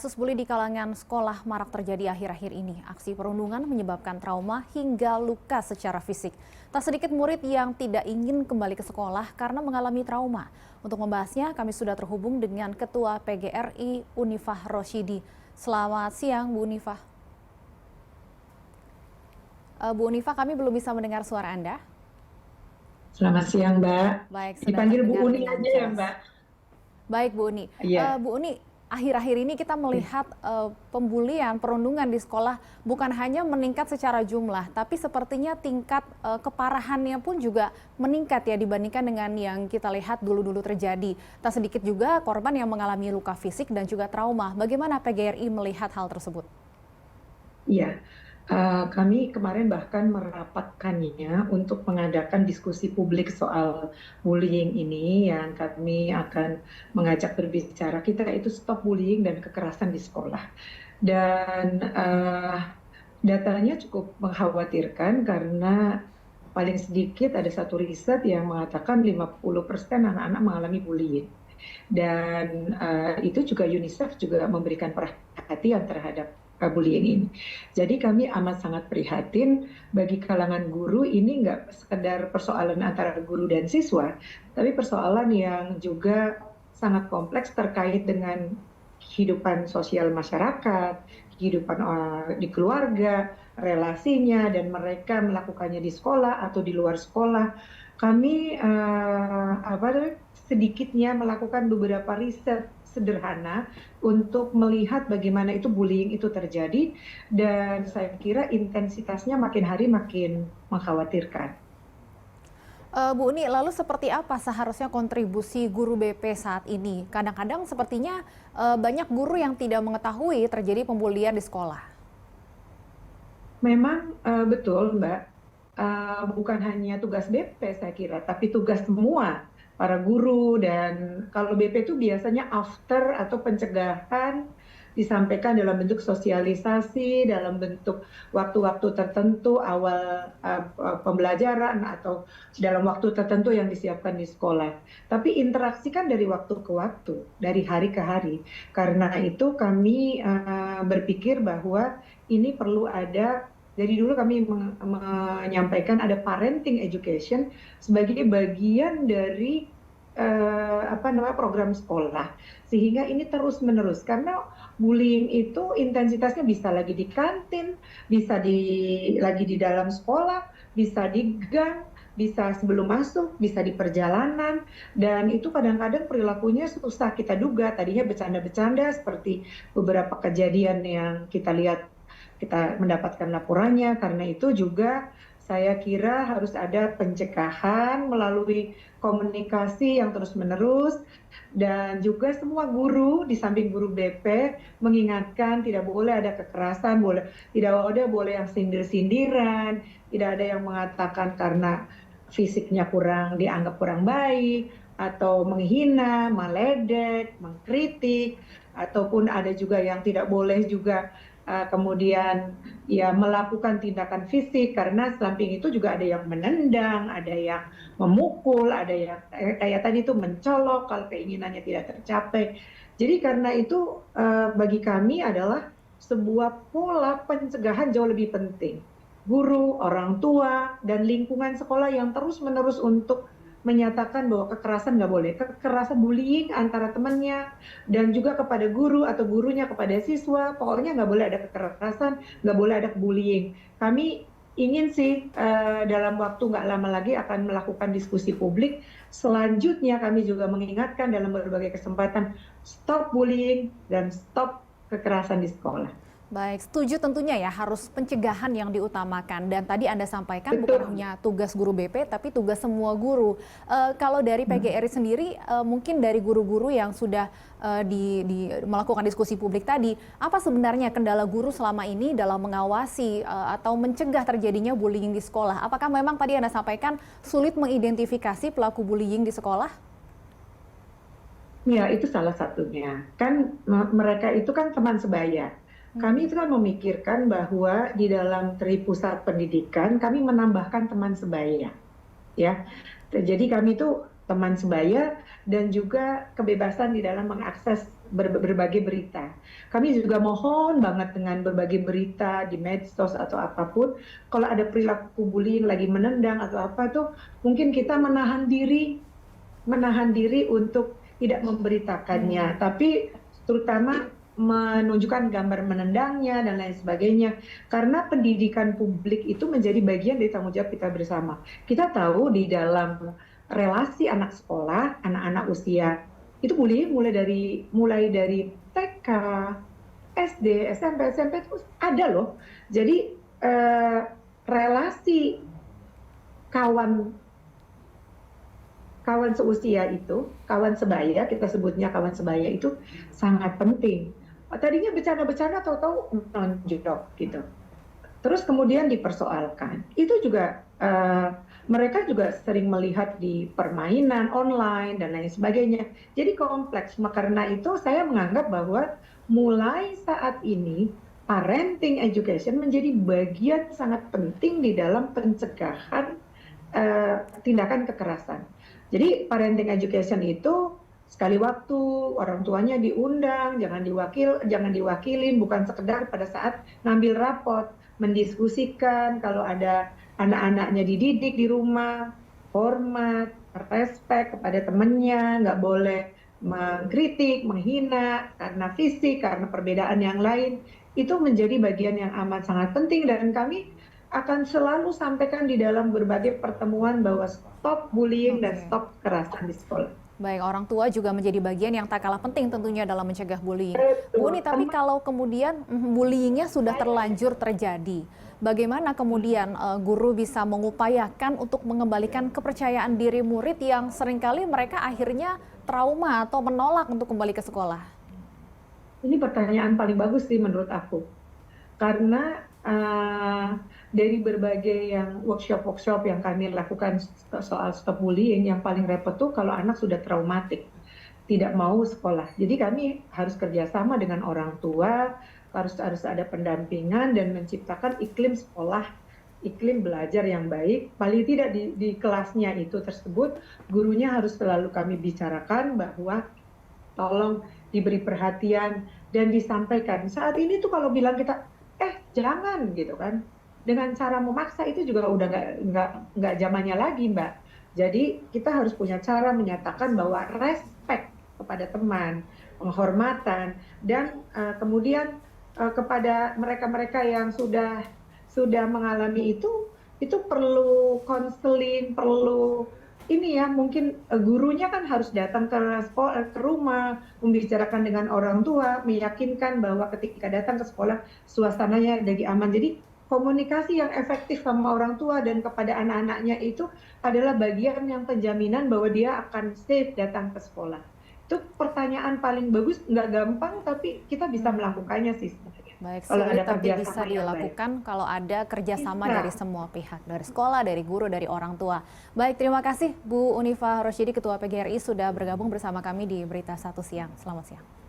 Kasus buli di kalangan sekolah marak terjadi akhir-akhir ini. Aksi perundungan menyebabkan trauma hingga luka secara fisik. Tak sedikit murid yang tidak ingin kembali ke sekolah karena mengalami trauma. Untuk membahasnya, kami sudah terhubung dengan Ketua PGRI Unifah Rosyidi. Selamat siang, Bu Unifah. Bu Unifah, kami belum bisa mendengar suara Anda. Selamat siang, Mbak. Baik, sudah Dipanggil Bu terdengar Uni dengan aja ya, jelas. Mbak. Baik, Bu Uni. Iya. Bu Uni, akhir-akhir ini kita melihat pembulian, perundungan di sekolah bukan hanya meningkat secara jumlah, tapi sepertinya tingkat keparahannya pun juga meningkat ya dibandingkan dengan yang kita lihat dulu-dulu terjadi. Tak sedikit juga korban yang mengalami luka fisik dan juga trauma. Bagaimana PGRI melihat hal tersebut? Iya. Kami kemarin bahkan merapatkannya untuk mengadakan diskusi publik soal bullying ini yang kami akan mengajak berbicara. Kita itu stop bullying dan kekerasan di sekolah. Dan datanya cukup mengkhawatirkan karena paling sedikit ada satu riset yang mengatakan 50% anak-anak mengalami bullying. Dan itu juga UNICEF juga memberikan perhatian terhadap bullying ini. Jadi kami amat sangat prihatin bagi kalangan guru. Ini nggak sekedar persoalan antara guru dan siswa, tapi persoalan yang juga sangat kompleks terkait dengan kehidupan sosial masyarakat, kehidupan di keluarga, relasinya, dan mereka melakukannya di sekolah atau di luar sekolah. Kami sedikitnya melakukan beberapa riset sederhana untuk melihat bagaimana itu bullying itu terjadi, dan saya kira intensitasnya makin hari makin mengkhawatirkan. Bu Uni, lalu seperti apa seharusnya kontribusi guru BP saat ini? Kadang-kadang sepertinya banyak guru yang tidak mengetahui terjadi pembulian di sekolah. Memang betul, Mbak. Bukan hanya tugas BP saya kira, tapi tugas semua para guru. Dan kalau BP itu biasanya after atau pencegahan disampaikan dalam bentuk sosialisasi, dalam bentuk waktu-waktu tertentu awal pembelajaran atau dalam waktu tertentu yang disiapkan di sekolah. Tapi interaksi kan dari waktu ke waktu, dari hari ke hari. Karena itu kami berpikir bahwa ini perlu ada. Dari dulu kami menyampaikan ada parenting education sebagai bagian dari program sekolah, sehingga ini terus menerus. Karena bullying itu intensitasnya bisa lagi di kantin, bisa lagi di dalam sekolah, bisa di gang, bisa sebelum masuk, bisa di perjalanan, dan itu kadang-kadang perilakunya susah kita duga. Tadinya bercanda-bercanda seperti beberapa kejadian yang kita lihat, kita mendapatkan laporannya. Karena itu juga saya kira harus ada pencegahan melalui komunikasi yang terus-menerus, dan juga semua guru di samping guru BP mengingatkan tidak boleh ada kekerasan, tidak boleh yang sindir-sindiran, tidak ada yang mengatakan karena fisiknya dianggap kurang baik, atau menghina, meledek, mengkritik, ataupun ada juga yang tidak boleh juga kemudian ya melakukan tindakan fisik, karena samping itu juga ada yang menendang, ada yang memukul, ada yang kayak tadi itu mencolok kalau keinginannya tidak tercapai. Jadi karena itu bagi kami adalah sebuah pola pencegahan jauh lebih penting. Guru, orang tua, dan lingkungan sekolah yang terus-menerus untuk menyatakan bahwa kekerasan nggak boleh. Kekerasan bullying antara temannya, dan juga kepada guru atau gurunya kepada siswa, pokoknya nggak boleh ada kekerasan, nggak boleh ada bullying. Kami ingin sih dalam waktu nggak lama lagi akan melakukan diskusi publik. Selanjutnya kami juga mengingatkan dalam berbagai kesempatan, stop bullying dan stop kekerasan di sekolah. Baik, setuju tentunya ya harus pencegahan yang diutamakan. Dan tadi Anda sampaikan bukan hanya tugas guru BP, tapi tugas semua guru. Kalau dari PGRI sendiri, mungkin dari guru-guru yang sudah melakukan diskusi publik tadi, apa sebenarnya kendala guru selama ini dalam mengawasi atau mencegah terjadinya bullying di sekolah? Apakah memang tadi Anda sampaikan sulit mengidentifikasi pelaku bullying di sekolah? Ya, itu salah satunya. Kan mereka itu kan teman sebaya. Kami itu kan memikirkan bahwa di dalam pusat pendidikan kami menambahkan teman sebaya, ya. Jadi kami itu teman sebaya dan juga kebebasan di dalam mengakses berbagai berita. Kami juga mohon banget dengan berbagai berita di medsos atau apapun, kalau ada perilaku bullying lagi menendang atau apa tuh, mungkin kita menahan diri untuk tidak memberitakannya, tapi terutama menunjukkan gambar menendangnya dan lain sebagainya. Karena pendidikan publik itu menjadi bagian dari tanggung jawab kita bersama. Kita tahu di dalam relasi anak sekolah, anak-anak usia itu bullying mulai dari TK, SD, SMP itu ada loh. Jadi relasi kawan kawan seusia itu, kawan sebaya, kita sebutnya kawan sebaya itu sangat penting. Tadinya bercanda-bercanda, tahu-tahu nonjok gitu. Terus kemudian dipersoalkan. Itu juga mereka juga sering melihat di permainan online dan lain sebagainya. Jadi kompleks. Karena itu saya menganggap bahwa mulai saat ini parenting education menjadi bagian sangat penting di dalam pencegahan tindakan kekerasan. Jadi parenting education itu sekali waktu orang tuanya diundang, jangan diwakilin, bukan sekedar pada saat ngambil rapot, mendiskusikan kalau ada anak-anaknya dididik di rumah, hormat, respect kepada temannya, nggak boleh mengkritik, menghina karena fisik, karena perbedaan yang lain. Itu menjadi bagian yang amat sangat penting dan kami akan selalu sampaikan di dalam berbagai pertemuan bahwa stop bullying dan stop kekerasan di sekolah. Baik, orang tua juga menjadi bagian yang tak kalah penting tentunya dalam mencegah bullying. Betul. Bu Uni, tapi kalau kemudian bullyingnya sudah terlanjur terjadi, bagaimana kemudian guru bisa mengupayakan untuk mengembalikan kepercayaan diri murid yang seringkali mereka akhirnya trauma atau menolak untuk kembali ke sekolah? Ini pertanyaan paling bagus sih menurut aku. Karena dari berbagai yang workshop yang kami lakukan soal stop bullying, yang paling repot tuh kalau anak sudah traumatik, tidak mau sekolah. Jadi kami harus kerjasama dengan orang tua, harus ada pendampingan dan menciptakan iklim sekolah, iklim belajar yang baik. Paling tidak di kelasnya itu tersebut, gurunya harus selalu kami bicarakan bahwa tolong diberi perhatian dan disampaikan. Saat ini tuh kalau bilang kita jangan gitu kan, dengan cara memaksa itu juga udah nggak zamannya lagi, Mbak. Jadi kita harus punya cara menyatakan bahwa respect kepada teman, penghormatan, dan kemudian kepada mereka-mereka yang sudah mengalami itu perlu konseling, perlu ini ya, mungkin gurunya kan harus datang ke rumah, membicarakan dengan orang tua, meyakinkan bahwa ketika datang ke sekolah suasananya lagi aman. Jadi komunikasi yang efektif sama orang tua dan kepada anak-anaknya itu adalah bagian yang penjaminan bahwa dia akan safe datang ke sekolah. Itu pertanyaan paling bagus, nggak gampang tapi kita bisa melakukannya sih sebenarnya. Baik, Kalau sulit ada tapi bisa kerjasama yang baik. dilakukan kalau ada kerjasama Bisa. dari semua pihak, dari sekolah, dari guru, dari orang tua. Baik, terima kasih Bu Unifa Rosyidi, Ketua PGRI sudah bergabung bersama kami di Berita Satu Siang. Selamat siang.